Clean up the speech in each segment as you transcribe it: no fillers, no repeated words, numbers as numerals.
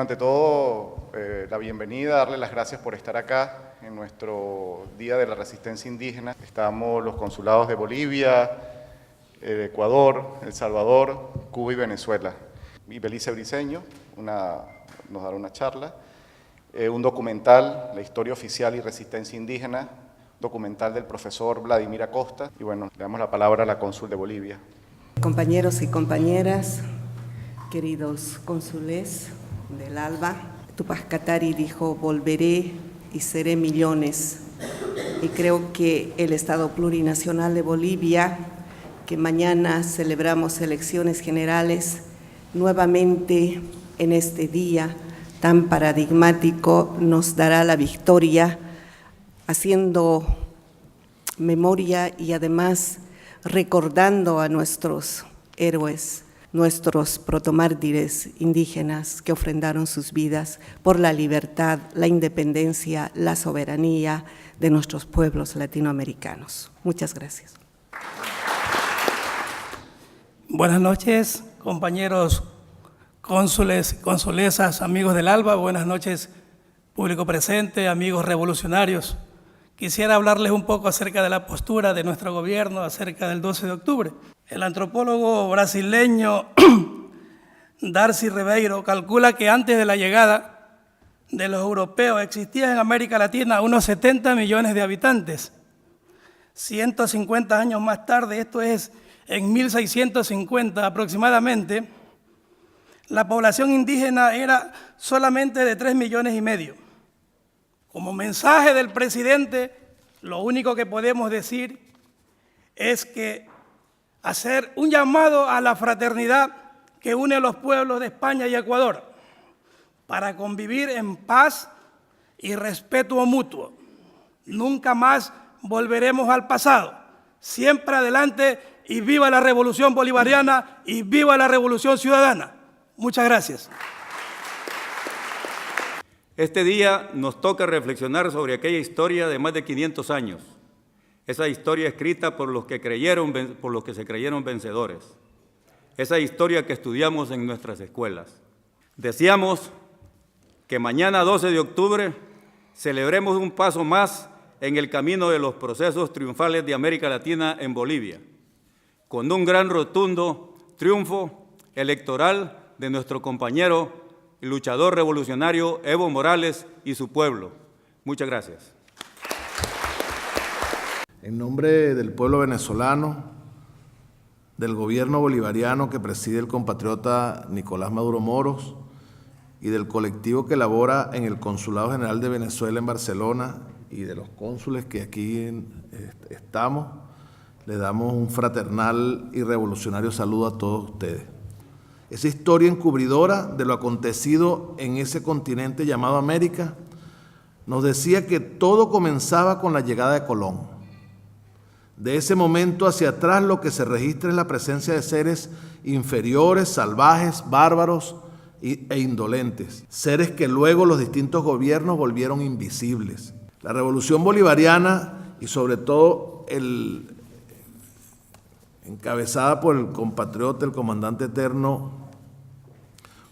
Bueno, ante todo, la bienvenida, darle las gracias por estar acá en nuestro Día de la Resistencia Indígena. Estamos los consulados de Bolivia, Ecuador, El Salvador, Cuba y Venezuela. Y Belice Briceño nos dará una charla. Un documental, La historia oficial y resistencia indígena, documental del profesor Vladimir Acosta. Y bueno, le damos la palabra a la cónsul de Bolivia. Compañeros y compañeras, queridos cónsules del ALBA, Tupac Katari dijo: volveré y seré millones. Y creo que el Estado Plurinacional de Bolivia, que mañana celebramos elecciones generales, nuevamente en este día tan paradigmático nos dará la victoria, haciendo memoria y además recordando a nuestros héroes, nuestros protomártires indígenas que ofrendaron sus vidas por la libertad, la independencia, la soberanía de nuestros pueblos latinoamericanos. Muchas gracias. Buenas noches, compañeros cónsules, consulesas, amigos del ALBA. Buenas noches, público presente, amigos revolucionarios. Quisiera hablarles un poco acerca de la postura de nuestro gobierno acerca del 12 de octubre. El antropólogo brasileño Darcy Ribeiro calcula que antes de la llegada de los europeos existían en América Latina unos 70 millones de habitantes. 150 años más tarde, esto es en 1650 aproximadamente, la población indígena era solamente de 3,5 millones. Como mensaje del presidente, lo único que podemos decir es que hacer un llamado a la fraternidad que une a los pueblos de España y Ecuador para convivir en paz y respeto mutuo. Nunca más volveremos al pasado. Siempre adelante y viva la Revolución Bolivariana y viva la Revolución Ciudadana. Muchas gracias. Este día nos toca reflexionar sobre aquella historia de más de 500 años. Esa historia escrita por los que se creyeron vencedores. Esa historia que estudiamos en nuestras escuelas. Deseamos que mañana 12 de octubre celebremos un paso más en el camino de los procesos triunfales de América Latina en Bolivia, con un gran rotundo triunfo electoral de nuestro compañero y luchador revolucionario Evo Morales y su pueblo. Muchas gracias. En nombre del pueblo venezolano, del gobierno bolivariano que preside el compatriota Nicolás Maduro Moros y del colectivo que labora en el Consulado General de Venezuela en Barcelona y de los cónsules que aquí estamos, les damos un fraternal y revolucionario saludo a todos ustedes. Esa historia encubridora de lo acontecido en ese continente llamado América nos decía que todo comenzaba con la llegada de Colón. De ese momento hacia atrás lo que se registra es la presencia de seres inferiores, salvajes, bárbaros e indolentes. Seres que luego los distintos gobiernos volvieron invisibles. La revolución bolivariana y sobre todo encabezada por el compatriota, el comandante eterno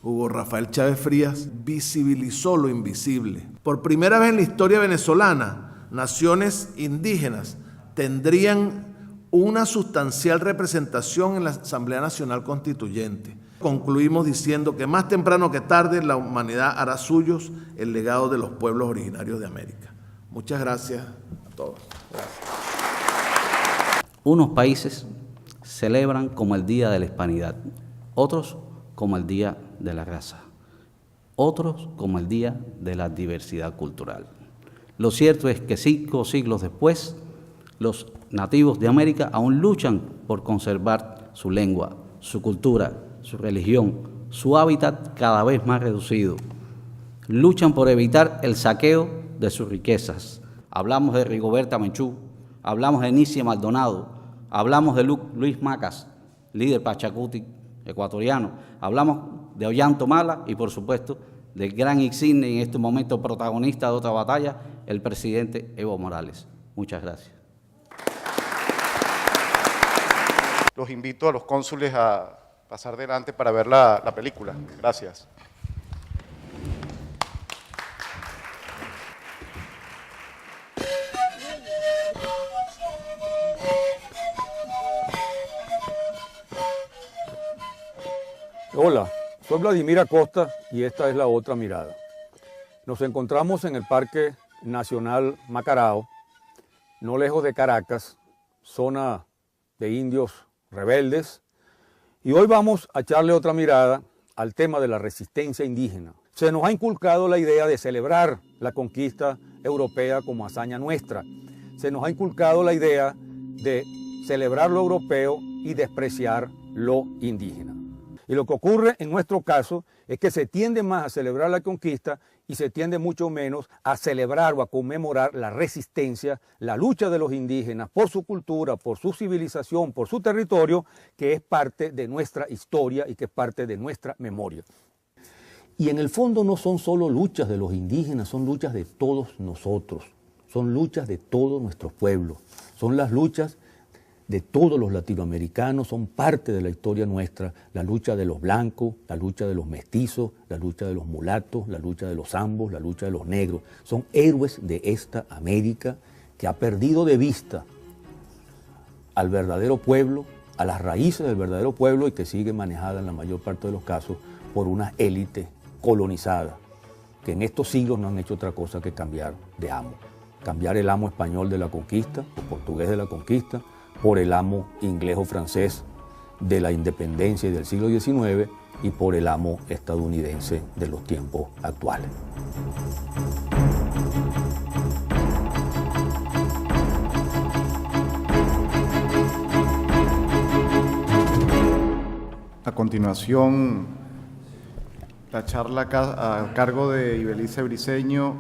Hugo Rafael Chávez Frías, visibilizó lo invisible. Por primera vez en la historia venezolana, naciones indígenas tendrían una sustancial representación en la Asamblea Nacional Constituyente. Concluimos diciendo que más temprano que tarde la humanidad hará suyos el legado de los pueblos originarios de América. Muchas gracias a todos. Gracias. Unos países celebran como el Día de la Hispanidad, otros como el Día de la Raza, otros como el Día de la Diversidad Cultural. Lo cierto es que 5 siglos después, los nativos de América aún luchan por conservar su lengua, su cultura, su religión, su hábitat cada vez más reducido. Luchan por evitar el saqueo de sus riquezas. Hablamos de Rigoberta Menchú, hablamos de Nicia Maldonado, hablamos de Luis Macas, líder pachacuti ecuatoriano, hablamos de Ollanta y por supuesto del gran insigne en este momento protagonista de otra batalla, el presidente Evo Morales. Muchas gracias. Los invito a los cónsules a pasar delante para ver la película. Gracias. Hola, soy Vladimir Acosta y esta es La Otra Mirada. Nos encontramos en el Parque Nacional Macarao, no lejos de Caracas, zona de indios rebeldes, y hoy vamos a echarle otra mirada al tema de la resistencia indígena. Se nos ha inculcado la idea de celebrar la conquista europea como hazaña nuestra. Se nos ha inculcado la idea de celebrar lo europeo y despreciar lo indígena. Y lo que ocurre en nuestro caso es que se tiende más a celebrar la conquista y se tiende mucho menos a celebrar o a conmemorar la resistencia, la lucha de los indígenas por su cultura, por su civilización, por su territorio, que es parte de nuestra historia y que es parte de nuestra memoria. Y en el fondo no son solo luchas de los indígenas, son luchas de todos nosotros, son luchas de todo nuestro pueblo, son las luchas de todos los latinoamericanos, son parte de la historia nuestra, la lucha de los blancos, la lucha de los mestizos, la lucha de los mulatos, la lucha de los zambos, la lucha de los negros. Son héroes de esta América que ha perdido de vista al verdadero pueblo, a las raíces del verdadero pueblo y que sigue manejada en la mayor parte de los casos por una élite colonizada, que en estos siglos no han hecho otra cosa que cambiar de amo. Cambiar el amo español de la conquista, o portugués de la conquista, por el amo inglés o francés de la independencia y del siglo XIX y por el amo estadounidense de los tiempos actuales. A continuación, la charla a cargo de Ibelice Briceño,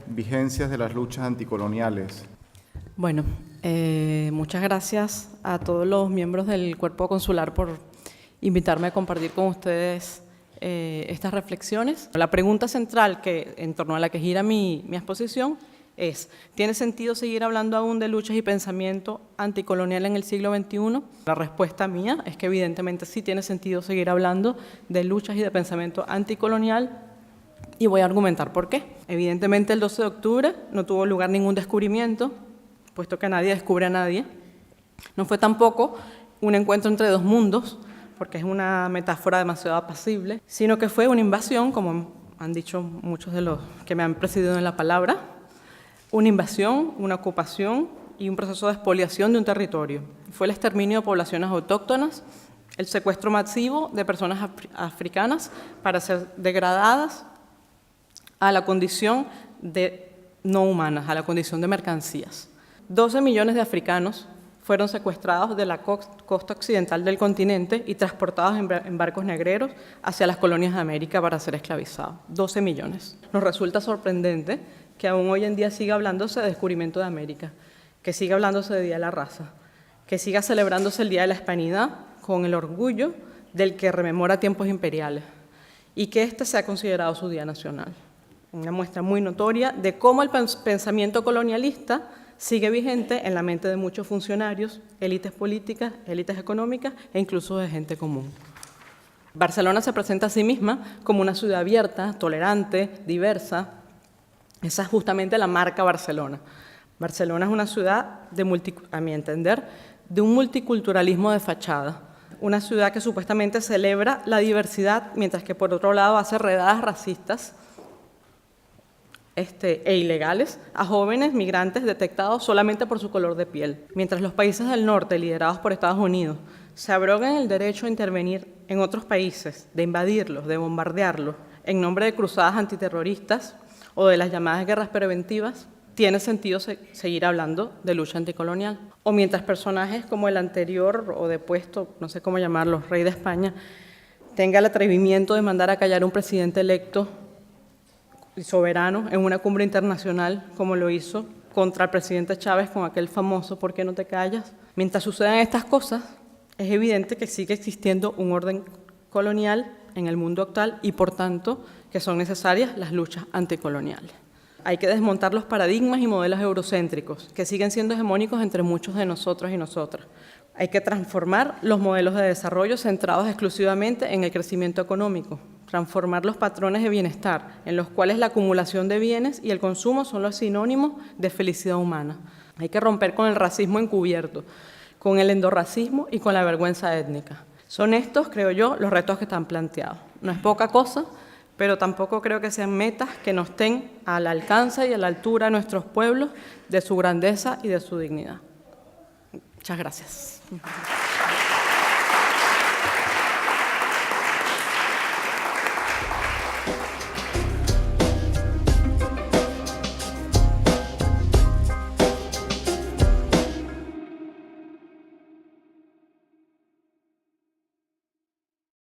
Vigencias de las luchas anticoloniales. Bueno, muchas gracias a todos los miembros del Cuerpo Consular por invitarme a compartir con ustedes estas reflexiones. La pregunta central en torno a la que gira mi exposición es: ¿tiene sentido seguir hablando aún de luchas y pensamiento anticolonial en el siglo XXI? La respuesta mía es que evidentemente sí tiene sentido seguir hablando de luchas y de pensamiento anticolonial, y voy a argumentar por qué. Evidentemente el 12 de octubre no tuvo lugar ningún descubrimiento, puesto que nadie descubre a nadie. No fue tampoco un encuentro entre dos mundos, porque es una metáfora demasiado apacible, sino que fue una invasión, como han dicho muchos de los que me han precedido en la palabra, una invasión, una ocupación y un proceso de expoliación de un territorio. Fue el exterminio de poblaciones autóctonas, el secuestro masivo de personas africanas para ser degradadas a la condición de no humanas, a la condición de mercancías. 12 millones de africanos fueron secuestrados de la costa occidental del continente y transportados en barcos negreros hacia las colonias de América para ser esclavizados. 12 millones. Nos resulta sorprendente que aún hoy en día siga hablándose de descubrimiento de América, que siga hablándose de Día de la Raza, que siga celebrándose el Día de la Hispanidad con el orgullo del que rememora tiempos imperiales y que este sea considerado su Día Nacional. Una muestra muy notoria de cómo el pensamiento colonialista sigue vigente en la mente de muchos funcionarios, élites políticas, élites económicas e incluso de gente común. Barcelona se presenta a sí misma como una ciudad abierta, tolerante, diversa. Esa es justamente la marca Barcelona. Barcelona es una ciudad, a mi entender, de un multiculturalismo de fachada. Una ciudad que supuestamente celebra la diversidad, mientras que por otro lado hace redadas racistas e ilegales a jóvenes migrantes detectados solamente por su color de piel. Mientras los países del norte, liderados por Estados Unidos, se abrogan el derecho a intervenir en otros países, de invadirlos, de bombardearlos, en nombre de cruzadas antiterroristas o de las llamadas guerras preventivas, tiene sentido seguir hablando de lucha anticolonial. O mientras personajes como el anterior o depuesto, no sé cómo llamarlo, rey de España, tenga el atrevimiento de mandar a callar a un presidente electo y soberano en una cumbre internacional, como lo hizo contra el presidente Chávez con aquel famoso ¿por qué no te callas? Mientras sucedan estas cosas, es evidente que sigue existiendo un orden colonial en el mundo actual y, por tanto, que son necesarias las luchas anticoloniales. Hay que desmontar los paradigmas y modelos eurocéntricos, que siguen siendo hegemónicos entre muchos de nosotros y nosotras. Hay que transformar los modelos de desarrollo centrados exclusivamente en el crecimiento económico, transformar los patrones de bienestar, en los cuales la acumulación de bienes y el consumo son los sinónimos de felicidad humana. Hay que romper con el racismo encubierto, con el endorracismo y con la vergüenza étnica. Son estos, creo yo, los retos que están planteados. No es poca cosa, pero tampoco creo que sean metas que no estén al alcance y a la altura de nuestros pueblos, de su grandeza y de su dignidad. Muchas gracias.